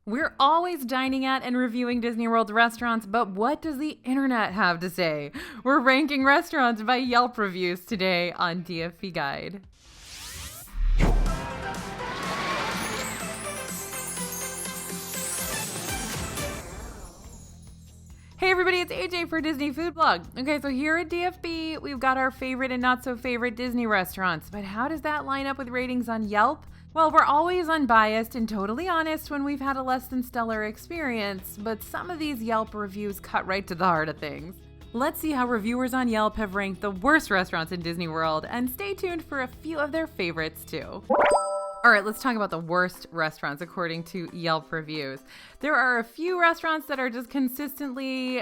We're always dining at and reviewing Disney World restaurants, but what does the internet have to say? We're ranking restaurants by Yelp reviews today on DFP Guide. Hey everybody, it's AJ for Disney Food Blog. Okay, so here at DFB, we've got our favorite and not so favorite Disney restaurants, but how does that line up with ratings on Yelp? Well, we're always unbiased and totally honest when we've had a less than stellar experience, but some of these Yelp reviews cut right to the heart of things. Let's see how reviewers on Yelp have ranked the worst restaurants in Disney World, and stay tuned for a few of their favorites too. All right, let's talk about the worst restaurants according to Yelp reviews. There are a few restaurants that are just consistently,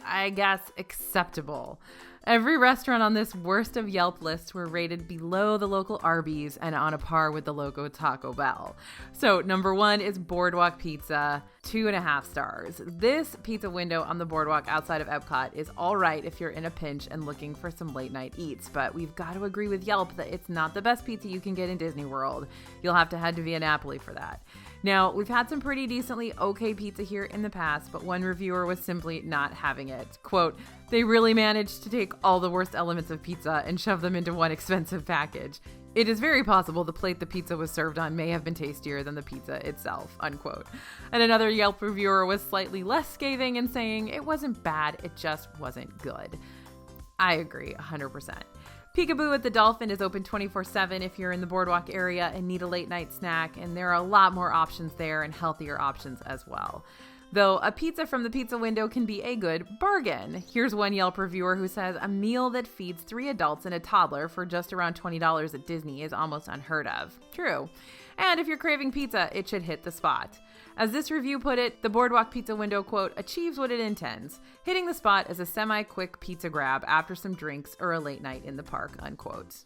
I guess, acceptable. Every restaurant on this worst of Yelp list were rated below the local Arby's and on a par with the local Taco Bell. So number 1 is Boardwalk Pizza, 2.5 stars. This pizza window on the boardwalk outside of Epcot is all right if you're in a pinch and looking for some late night eats, but we've got to agree with Yelp that it's not the best pizza you can get in Disney World. You'll have to head to Via Napoli for that. Now, we've had some pretty decently okay pizza here in the past, but one reviewer was simply not having it. Quote, "They really managed to take all the worst elements of pizza and shove them into one expensive package. It is very possible the plate the pizza was served on may have been tastier than the pizza itself," unquote. And another Yelp reviewer was slightly less scathing and saying it wasn't bad, it just wasn't good. I agree 100%. Peekaboo at the Dolphin is open 24/7 if you're in the boardwalk area and need a late night snack, and there are a lot more options there and healthier options as well. Though a pizza from the pizza window can be a good bargain. Here's one Yelp reviewer who says a meal that feeds 3 adults and a toddler for just around $20 at Disney is almost unheard of. True. And if you're craving pizza, it should hit the spot. As this review put it, the Boardwalk Pizza window, quote, achieves what it intends, hitting the spot as a semi-quick pizza grab after some drinks or a late night in the park, unquote.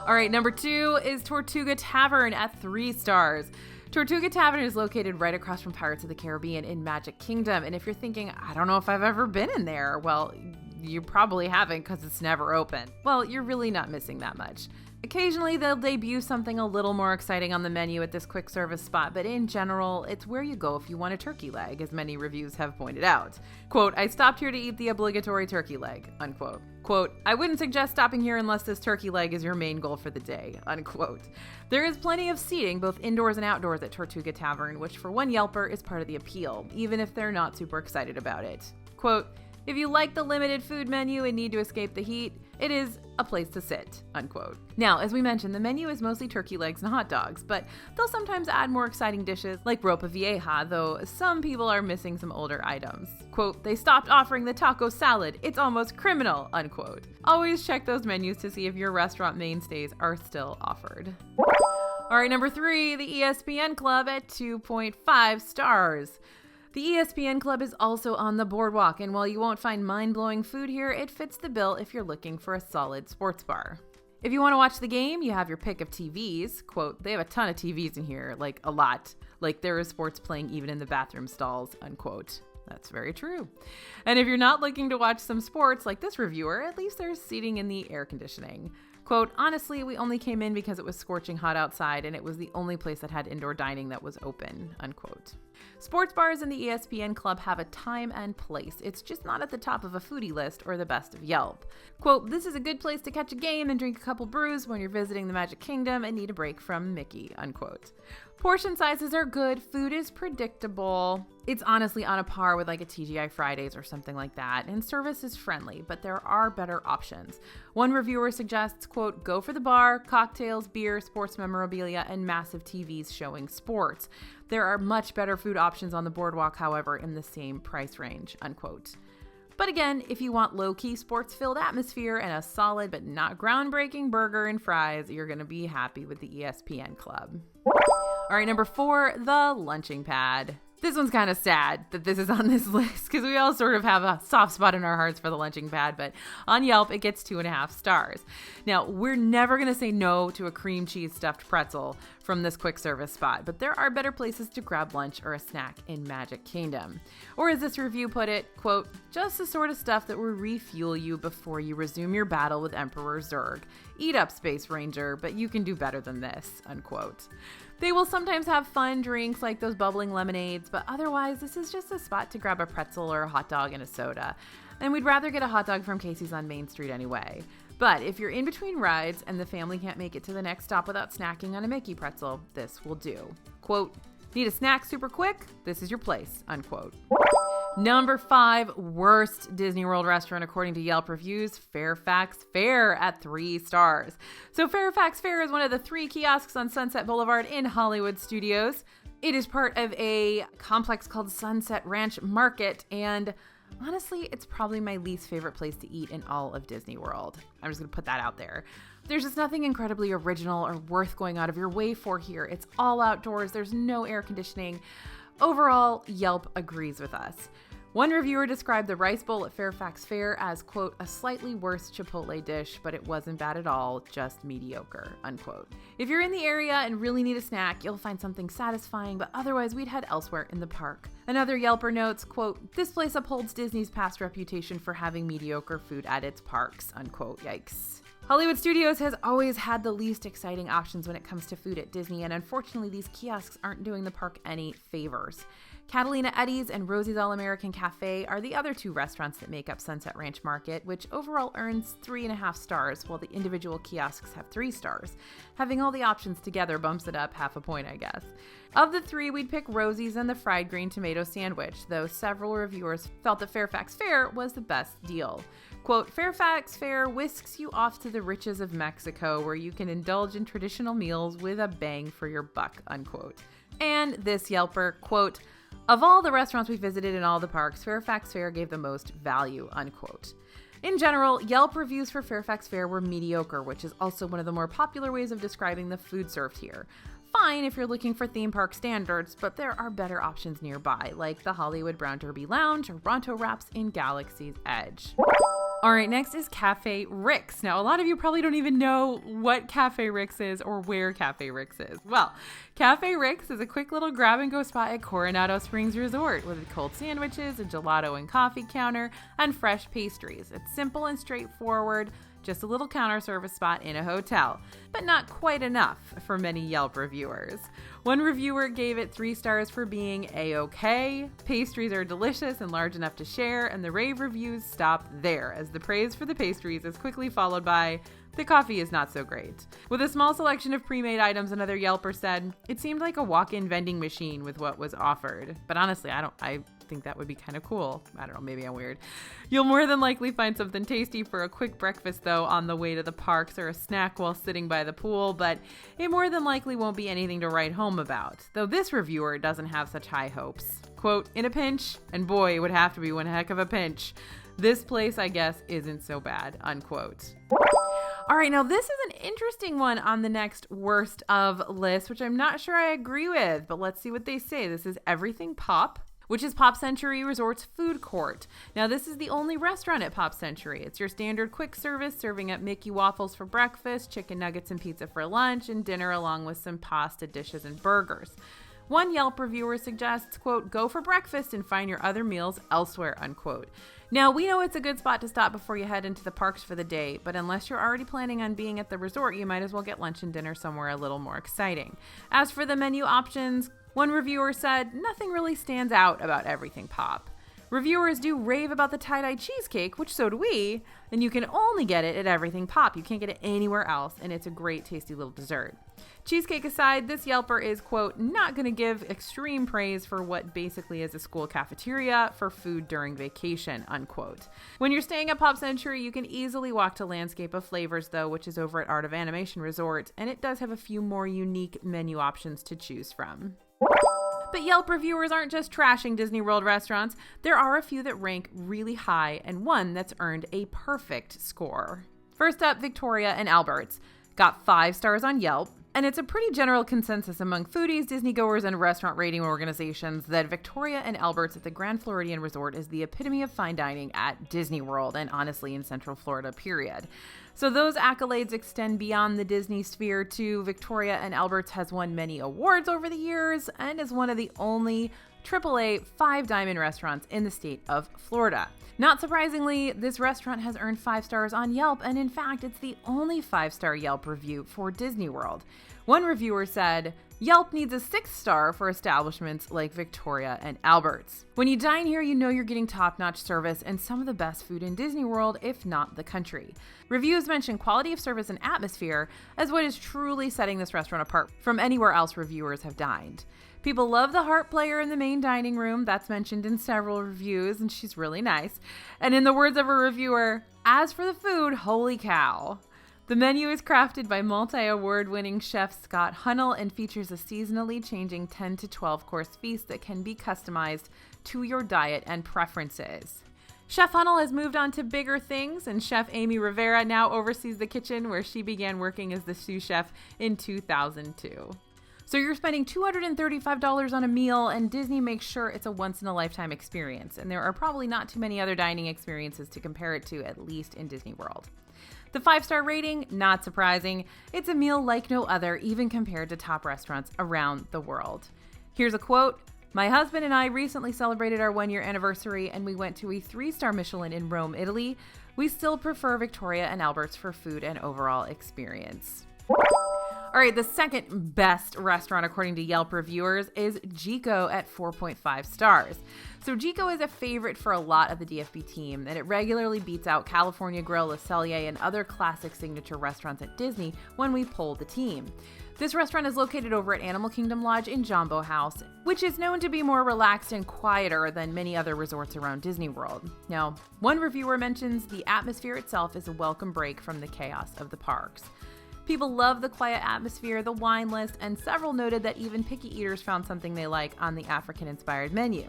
All right, number 2 is Tortuga Tavern at 3 stars. Tortuga Tavern is located right across from Pirates of the Caribbean in Magic Kingdom, and if you're thinking, I don't know if I've ever been in there, well, you probably haven't because it's never open. Well, you're really not missing that much. Occasionally, they'll debut something a little more exciting on the menu at this quick service spot, but in general, it's where you go if you want a turkey leg, as many reviews have pointed out. Quote, "I stopped here to eat the obligatory turkey leg," unquote. Quote, "I wouldn't suggest stopping here unless this turkey leg is your main goal for the day," unquote. There is plenty of seating, both indoors and outdoors at Tortuga Tavern, which for one Yelper is part of the appeal, even if they're not super excited about it. Quote, "If you like the limited food menu and need to escape the heat, it is a place to sit," unquote. Now, as we mentioned, the menu is mostly turkey legs and hot dogs, but they'll sometimes add more exciting dishes like ropa vieja, though some people are missing some older items. Quote, "They stopped offering the taco salad. It's almost criminal," unquote. Always check those menus to see if your restaurant mainstays are still offered. All right, number 3, the ESPN Club at 2.5 stars. The ESPN Club is also on the boardwalk, and while you won't find mind-blowing food here, it fits the bill if you're looking for a solid sports bar. If you want to watch the game, you have your pick of TVs. Quote, "They have a ton of TVs in here, like a lot. Like there is sports playing even in the bathroom stalls," unquote. That's very true. And if you're not looking to watch some sports like this reviewer, at least there's seating in the air conditioning. Quote, "Honestly, we only came in because it was scorching hot outside and it was the only place that had indoor dining that was open," unquote. Sports bars in the ESPN Club have a time and place. It's just not at the top of a foodie list or the best of Yelp. Quote, "This is a good place to catch a game and drink a couple brews when you're visiting the Magic Kingdom and need a break from Mickey," unquote. Portion sizes are good. Food is predictable. It's honestly on a par with like a TGI Fridays or something like that. And service is friendly, but there are better options. One reviewer suggests, quote, "Go for the bar, cocktails, beer, sports memorabilia, and massive TVs showing sports. There are much better food options on the boardwalk, however, in the same price range," unquote. But again, if you want low-key sports-filled atmosphere and a solid but not groundbreaking burger and fries, you're going to be happy with the ESPN Club. All right, number 4, the lunching pad. This one's kind of sad that this is on this list because we all sort of have a soft spot in our hearts for the lunching pad, but on Yelp, it gets 2.5 stars. Now, we're never going to say no to a cream cheese stuffed pretzel. from this quick service spot, but there are better places to grab lunch or a snack in Magic Kingdom. Or as this review put it, quote, just the sort of stuff that will refuel you before you resume your battle with Emperor Zurg. Eat up, Space Ranger, but you can do better than this, unquote. They will sometimes have fun drinks like those bubbling lemonades, but otherwise this is just a spot to grab a pretzel or a hot dog and a soda. And we'd rather get a hot dog from Casey's on Main Street anyway. But if you're in between rides and the family can't make it to the next stop without snacking on a Mickey pretzel, this will do. Quote, need a snack super quick? This is your place, unquote. Number 5 worst Disney World restaurant according to Yelp reviews, Fairfax Fair at 3 stars. So Fairfax Fair is one of the 3 kiosks on Sunset Boulevard in Hollywood Studios. It is part of a complex called Sunset Ranch Market, and honestly, it's probably my least favorite place to eat in all of Disney World. I'm just going to put that out there. There's just nothing incredibly original or worth going out of your way for here. It's all outdoors. There's no air conditioning. Overall, Yelp agrees with us. One reviewer described the rice bowl at Fairfax Fair as, quote, a slightly worse Chipotle dish, but it wasn't bad at all, just mediocre, unquote. If you're in the area and really need a snack, you'll find something satisfying, but otherwise we'd head elsewhere in the park. Another Yelper notes, quote, this place upholds Disney's past reputation for having mediocre food at its parks, unquote, yikes. Hollywood Studios has always had the least exciting options when it comes to food at Disney, and unfortunately these kiosks aren't doing the park any favors. Catalina Eddie's and Rosie's All-American Cafe are the other 2 restaurants that make up Sunset Ranch Market, which overall earns 3.5 stars, while the individual kiosks have 3 stars. Having all the options together bumps it up half a point, I guess. Of the 3, we'd pick Rosie's and the fried green tomato sandwich, though several reviewers felt that Fairfax Fair was the best deal. Quote, Fairfax Fair whisks you off to the riches of Mexico, where you can indulge in traditional meals with a bang for your buck, unquote. And this Yelper, quote, of all the restaurants we visited in all the parks, Fairfax Fair gave the most value, unquote. In general, Yelp reviews for Fairfax Fair were mediocre, which is also one of the more popular ways of describing the food served here. Fine if you're looking for theme park standards, but there are better options nearby, like the Hollywood Brown Derby Lounge or Ronto Wraps in Galaxy's Edge. All right, next is Cafe Rick's. Now, a lot of you probably don't even know what Cafe Rick's is or where Cafe Rick's is. Well, Cafe Rick's is a quick little grab-and-go spot at Coronado Springs Resort with cold sandwiches, a gelato and coffee counter, and fresh pastries. It's simple and straightforward, just a little counter service spot in a hotel, but not quite enough for many Yelp reviewers. One reviewer gave it 3 stars for being a-okay. Pastries are delicious and large enough to share, and the rave reviews stop there, as the praise for the pastries is quickly followed by, the coffee is not so great. With a small selection of pre-made items, another Yelper said, it seemed like a walk-in vending machine with what was offered. But honestly, I think that would be kind of cool. I don't know, maybe I'm weird. You'll more than likely find something tasty for a quick breakfast, though, on the way to the parks, or a snack while sitting by the pool, but it more than likely won't be anything to write home about. Though this reviewer doesn't have such high hopes. Quote, in a pinch, and boy, it would have to be one heck of a pinch, this place, I guess, isn't so bad, unquote. All right, now this is an interesting one on the next worst of list, which I'm not sure I agree with, but let's see what they say. This is Everything Pop, which is Pop Century Resort's food court. Now, this is the only restaurant at Pop Century. It's your standard quick service, serving up Mickey waffles for breakfast, chicken nuggets and pizza for lunch, and dinner along with some pasta dishes and burgers. One Yelp reviewer suggests, quote, go for breakfast and find your other meals elsewhere, unquote. Now, we know it's a good spot to stop before you head into the parks for the day, but unless you're already planning on being at the resort, you might as well get lunch and dinner somewhere a little more exciting. As for the menu options, one reviewer said, nothing really stands out about Everything Pop. Reviewers do rave about the tie-dye cheesecake, which so do we, and you can only get it at Everything Pop. You can't get it anywhere else, and it's a great, tasty little dessert. Cheesecake aside, this Yelper is, quote, not going to give extreme praise for what basically is a school cafeteria for food during vacation, unquote. When you're staying at Pop Century, you can easily walk to Landscape of Flavors, though, which is over at Art of Animation Resort, and it does have a few more unique menu options to choose from. But Yelp reviewers aren't just trashing Disney World restaurants. There are a few that rank really high, and one that's earned a perfect score. First up, Victoria and Albert's. Got 5 stars on Yelp. And it's a pretty general consensus among foodies, Disney goers, and restaurant rating organizations that Victoria and Albert's at the Grand Floridian Resort is the epitome of fine dining at Disney World and honestly in Central Florida, period. So those accolades extend beyond the Disney sphere too. Victoria and Albert's has won many awards over the years and is one of the only AAA 5-diamond restaurants in the state of Florida. Not surprisingly, this restaurant has earned 5 stars on Yelp, and in fact, it's the only 5-star Yelp review for Disney World. One reviewer said, Yelp needs a 6th star for establishments like Victoria and Albert's. When you dine here, you know you're getting top-notch service and some of the best food in Disney World, if not the country. Reviews mention quality of service and atmosphere as what is truly setting this restaurant apart from anywhere else reviewers have dined. People love the harp player in the main dining room. That's mentioned in several reviews, and she's really nice. And in the words of a reviewer, as for the food, holy cow. The menu is crafted by multi-award-winning chef Scott Hunnell and features a seasonally changing 10 to 12 course feast that can be customized to your diet and preferences. Chef Hunnell has moved on to bigger things, and Chef Amy Rivera now oversees the kitchen where she began working as the sous chef in 2002. So you're spending $235 on a meal, and Disney makes sure it's a once-in-a-lifetime experience, and there are probably not too many other dining experiences to compare it to, at least in Disney World. The 5-star rating, not surprising. It's a meal like no other, even compared to top restaurants around the world. Here's a quote. My husband and I recently celebrated our 1-year anniversary, and we went to a 3-star Michelin in Rome, Italy. We still prefer Victoria and Albert's for food and overall experience. All right, the second best restaurant according to Yelp reviewers is Jico at 4.5 stars. So Jico is a favorite for a lot of the DFB team, and it regularly beats out California Grill, Le Cellier, and other classic signature restaurants at Disney when we poll the team. This restaurant is located over at Animal Kingdom Lodge in Jambo House, which is known to be more relaxed and quieter than many other resorts around Disney World. Now, one reviewer mentions the atmosphere itself is a welcome break from the chaos of the parks. People love the quiet atmosphere, the wine list, and several noted that even picky eaters found something they like on the African-inspired menu.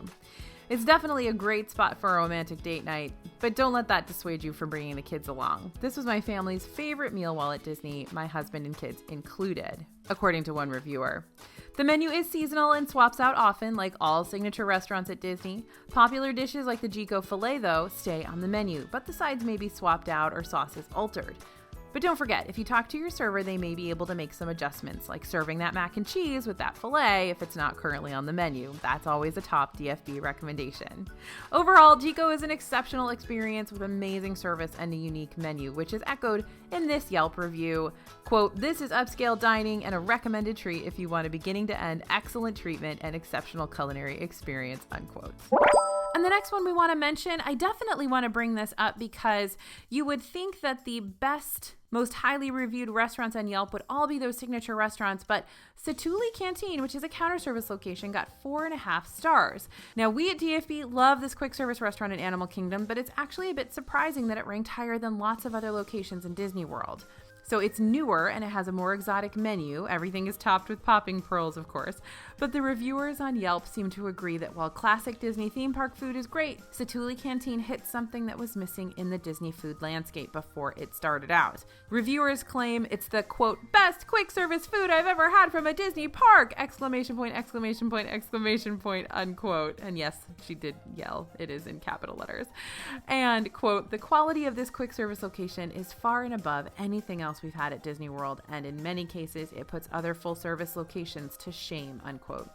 It's definitely a great spot for a romantic date night, but don't let that dissuade you from bringing the kids along. This was my family's favorite meal while at Disney, my husband and kids included, according to one reviewer. The menu is seasonal and swaps out often, like all signature restaurants at Disney. Popular dishes like the Jico filet, though, stay on the menu, but the sides may be swapped out or sauces altered. But don't forget, if you talk to your server, they may be able to make some adjustments, like serving that mac and cheese with that filet if it's not currently on the menu. That's always a top DFB recommendation. Overall, Jico is an exceptional experience with amazing service and a unique menu, which is echoed in this Yelp review. Quote, this is upscale dining and a recommended treat if you want a beginning-to-end excellent treatment and exceptional culinary experience, unquote. And the next one we want to mention, I definitely want to bring this up because you would think that the best, most highly reviewed restaurants on Yelp would all be those signature restaurants, but Satuli Canteen, which is a counter service location, got 4.5 stars. Now, we at DFB love this quick service restaurant in Animal Kingdom, but it's actually a bit surprising that it ranked higher than lots of other locations in Disney World. So it's newer and it has a more exotic menu. Everything is topped with popping pearls, of course. But the reviewers on Yelp seem to agree that while classic Disney theme park food is great, Satuli Canteen hit something that was missing in the Disney food landscape before it started out. Reviewers claim it's the, quote, best quick service food I've ever had from a Disney park! Exclamation point, exclamation point, exclamation point, unquote. And yes, she did yell. It is in capital letters. And, quote, the quality of this quick service location is far and above anything else we've had at Disney World, and in many cases, it puts other full-service locations to shame, unquote.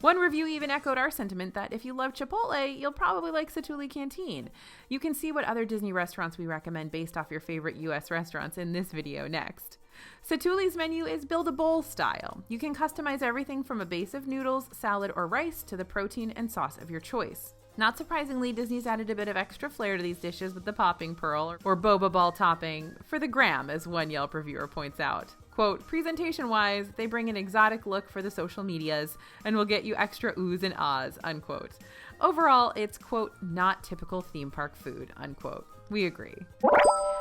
One review even echoed our sentiment that if you love Chipotle, you'll probably like Satuli Canteen. You can see what other Disney restaurants we recommend based off your favorite U.S. restaurants in this video next. Satuli's menu is build-a-bowl style. You can customize everything from a base of noodles, salad, or rice to the protein and sauce of your choice. Not surprisingly, Disney's added a bit of extra flair to these dishes with the popping pearl or boba ball topping for the gram, as one Yelp reviewer points out. Quote, presentation-wise, they bring an exotic look for the social medias and will get you extra oohs and ahs, unquote. Overall, it's, quote, not typical theme park food, unquote. We agree.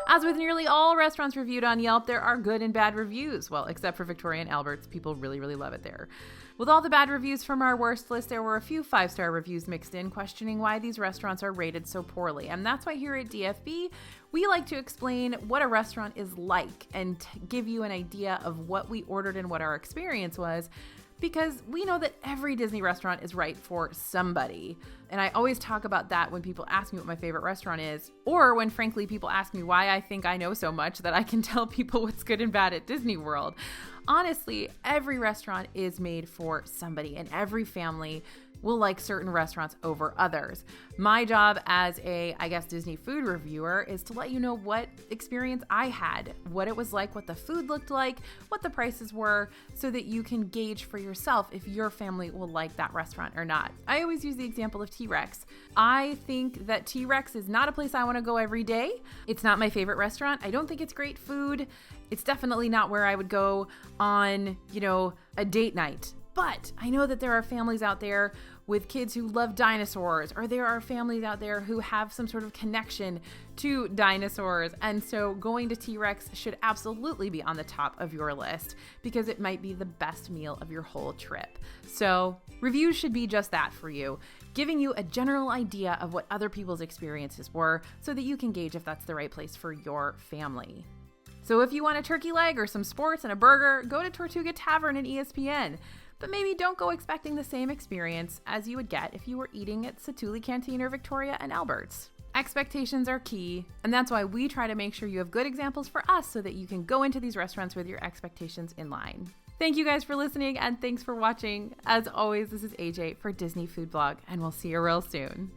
As with nearly all restaurants reviewed on Yelp, there are good and bad reviews. Well, except for Victoria and Albert's. People really, really love it there. With all the bad reviews from our worst list, there were a few 5-star reviews mixed in, questioning why these restaurants are rated so poorly. And that's why here at DFB, we like to explain what a restaurant is like and give you an idea of what we ordered and what our experience was, because we know that every Disney restaurant is right for somebody. And I always talk about that when people ask me what my favorite restaurant is, or when frankly people ask me why I think I know so much that I can tell people what's good and bad at Disney World. Honestly, every restaurant is made for somebody, and every family will like certain restaurants over others. My job as a, Disney food reviewer is to let you know what experience I had, what it was like, what the food looked like, what the prices were, so that you can gauge for yourself if your family will like that restaurant or not. I always use the example of T-Rex. I think that T-Rex is not a place I want to go every day. It's not my favorite restaurant. I don't think it's great food. It's definitely not where I would go on, a date night. But I know that there are families out there with kids who love dinosaurs, or there are families out there who have some sort of connection to dinosaurs. And so going to T-Rex should absolutely be on the top of your list, because it might be the best meal of your whole trip. So reviews should be just that for you, giving you a general idea of what other people's experiences were so that you can gauge if that's the right place for your family. So if you want a turkey leg or some sports and a burger, go to Tortuga Tavern and ESPN. But maybe don't go expecting the same experience as you would get if you were eating at Satuli Canteen or Victoria and Albert's. Expectations are key, and that's why we try to make sure you have good examples for us so that you can go into these restaurants with your expectations in line. Thank you guys for listening, and thanks for watching. As always, this is AJ for Disney Food Blog, and we'll see you real soon.